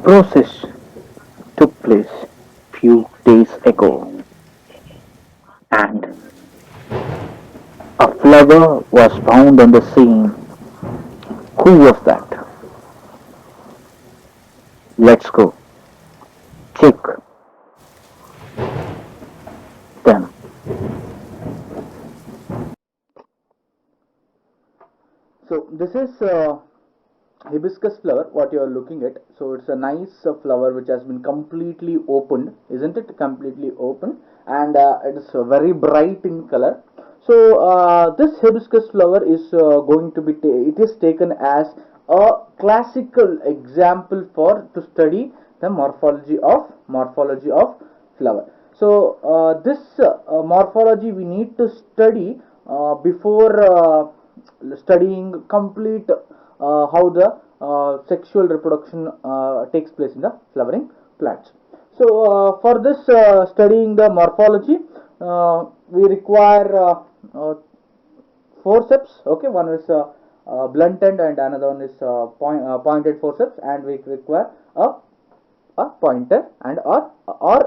process took place few days ago, and a flower was found on the scene. Who was that? Let's go check them. So this is hibiscus flower what you are looking at. So it's a nice flower which has been completely opened, isn't it? Completely open, and it is very bright in color. So this hibiscus flower is going to be it is taken as a classical example for to study the morphology of flower. So this morphology we need to study before studying complete how the sexual reproduction takes place in the flowering plants. So for this studying the morphology, we require forceps. Okay, one is blunt end and another one is pointed forceps, and we require a pointer and or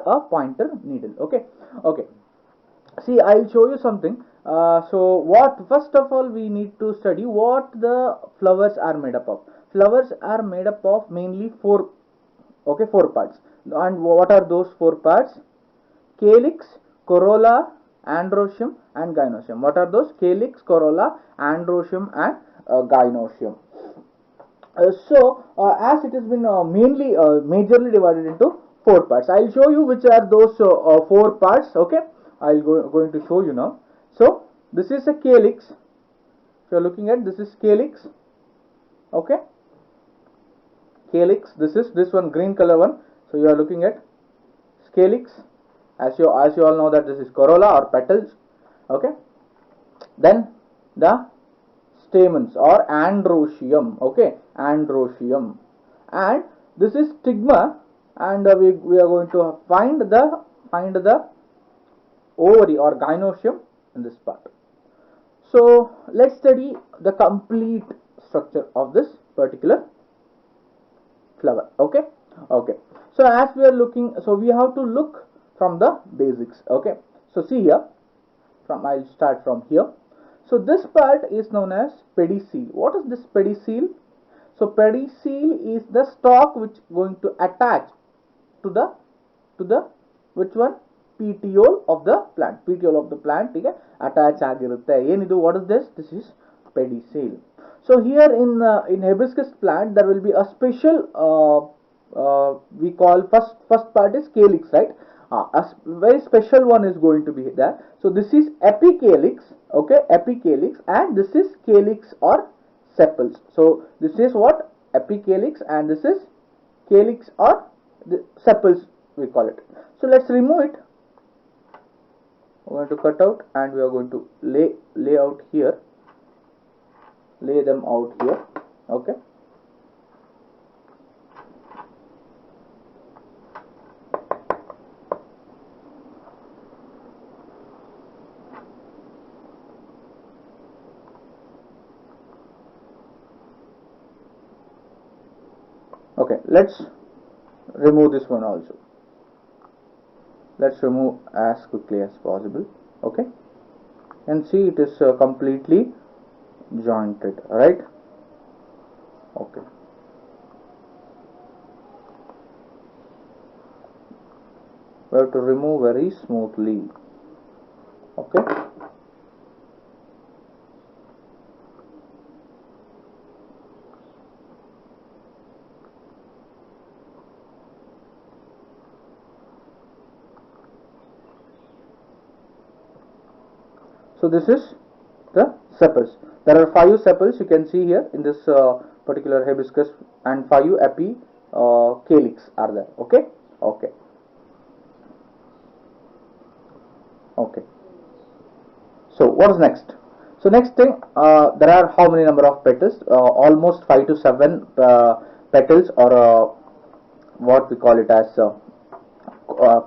a pointer needle. Okay, okay. See, I'll show you something. So what first of all we need to study what the flowers are made up of. Flowers are made up of mainly four, okay, four parts. And what are those four parts? Calyx, corolla, androecium and gynoecium. What are those? Calyx, corolla, androecium and gynoecium. As it has been mainly majorly divided into four parts, I'll show you which are those four parts. Okay, going to show you now. So this is a calyx. If you're looking at, this is calyx. Okay, calyx. This is this one, green color one. So you are looking at calyx. As you all know that this is corolla or petals. Okay, then the stamens or androecium. Okay, androecium, and this is stigma, and we are going to find the ovary or gynoecium in this part. So let's study the complete structure of this particular flower. Okay, okay. So as we are looking, so we have to look from the basics. Okay, so see here, from I'll start from here. So this part is known as pedicel. What is this pedicel? So pedicel is the stalk which going to attach to the which one? Petiole of the plant. Petiole of the plant, okay, attach ಆಗಿರುತ್ತೆ. ಏನಿದು? What is this? This is pedicel. So here in hibiscus plant there will be a special we call first part is calyx, right? A very special one is going to be there. So this is epicalyx. Okay, epicalyx, and this is calyx or sepals. So this is what? Epicalyx, and this is calyx or the sepals we call it. So let's remove it. We're going to cut out, and we are going to lay out here, lay them out here. Okay, okay, let's remove this one also. Let's remove as quickly as possible. Okay, and see it is completely jointed, right? Okay, we have to remove very smoothly. Okay, so this is the sepals. There are 5 sepals you can see here in this particular hibiscus, and 5 calyx are there. Okay, okay, okay. So what is next? So next thing, there are how many number of petals? Almost 5 to 7 petals, or what we call it as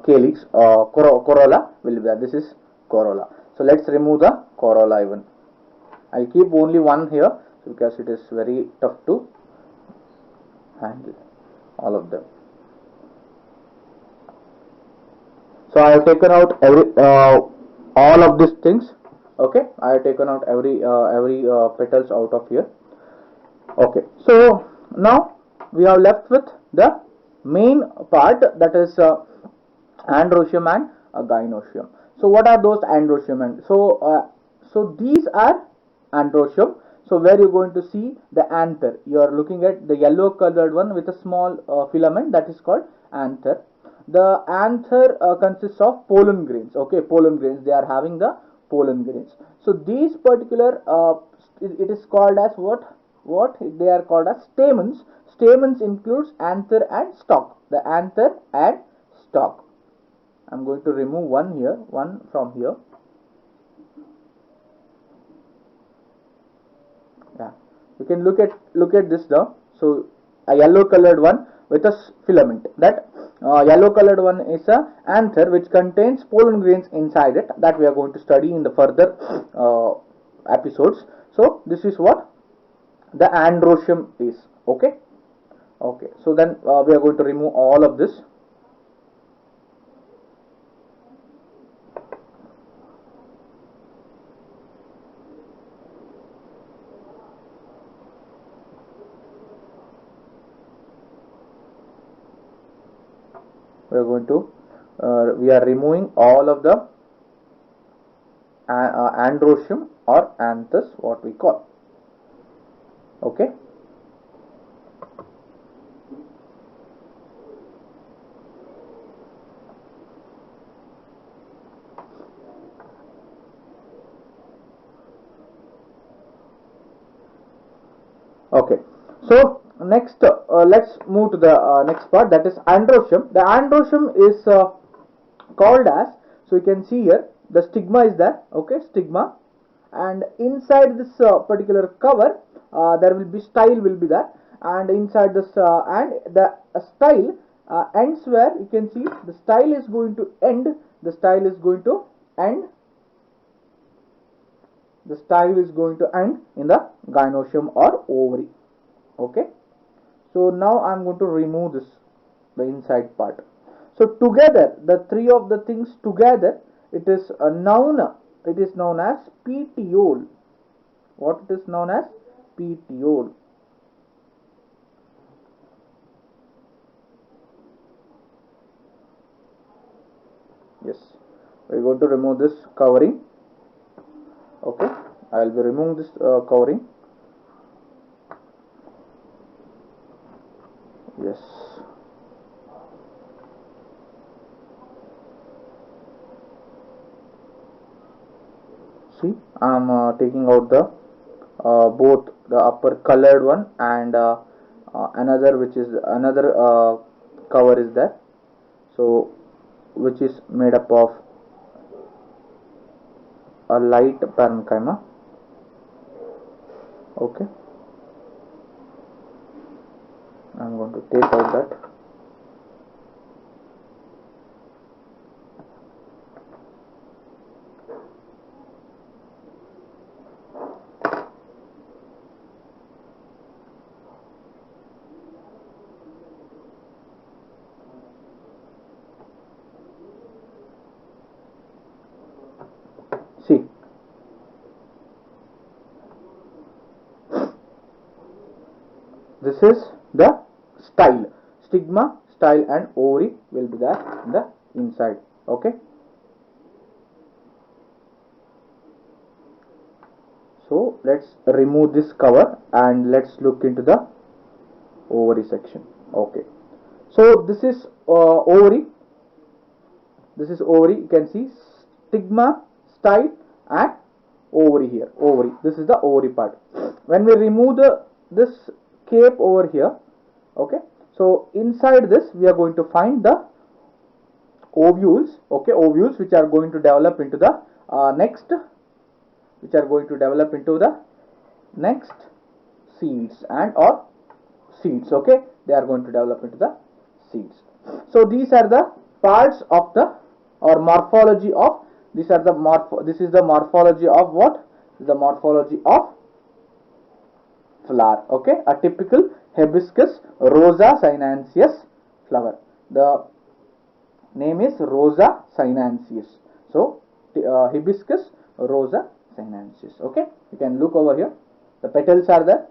calyx, corolla will be there. This is corolla. So let's remove the corolla even. I'll keep only one here because it is very tough to handle all of them. So I have taken out every all of these things. Okay, I have taken out every petals out of here. Okay, so now we are left with the main part, that is androecium and gynoecium. So what are those androecium? And so these are androecium. So where you're going to see the anther, you are looking at the yellow colored one with a small filament, that is called anther. The anther consists of pollen grains. Okay, pollen grains, they are having the pollen grains. So these particular it is called as what they are called as stamens. Stamens includes anther and stalk. The anther and stalk. I'm going to remove one from here. Yeah, you can look at this now. So a yellow colored one with a filament. That yellow colored one is a anther which contains pollen grains inside it, that we are going to study in the further episodes. So this is what the androecium is. Okay. Okay, so then we are going to remove all of this. We are removing all of the androecium or anthers, what we call. Okay. Okay, so next let's move to the next part, that is androecium. The androecium is called as, so you can see here the stigma is there. Okay, stigma, and inside this particular cover there will be style will be there, and inside this and the style ends where you can see the style is going to end. The style is going to end. The style is going to end in the gynoecium or ovary. Okay, so now I'm going to remove this, the inside part. So together, the three of the things together, it is a noun. It is known as petiole. What it is known as? Petiole. Yes, we're going to remove this covering. Okay, I will be removing this covering. Yes. See, I'm taking out the both the upper colored one and another, which is another cover is there. So which is made up of a light parenchyma. Okay, I'm going to take out that. See, this is the style. Stigma, style and ovary will be there in the inside. Okay, so let's remove this cover and let's look into the ovary section. Okay, so this is ovary. This is ovary. You can see stigma, style and ovary here. Ovary, this is the ovary part. When we remove this cape over here, okay, so inside this we are going to find the ovules. Okay, ovules which are going to develop into the next seeds and or seeds. Okay, they are going to develop into the seeds. So these are the parts of the or morphology of, these are the this is the morphology of what? The morphology of flower. Okay, a typical hibiscus rosa sinensis flower. The name is Rosa sinensis. So hibiscus Rosa sinensis. Okay, you can look over here. The petals are there,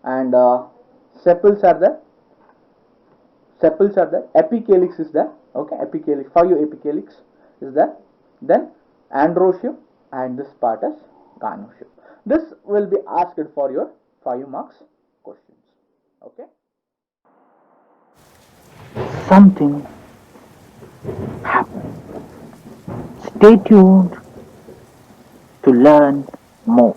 and sepals are there. Sepals are there. Epicalyx is there. Okay, epicalyx, 5 epicalyx is there. Then androecium, and this part is gynoecium. This will be asked for your 5 marks questions. Okay. Something happened. Stay tuned to learn more.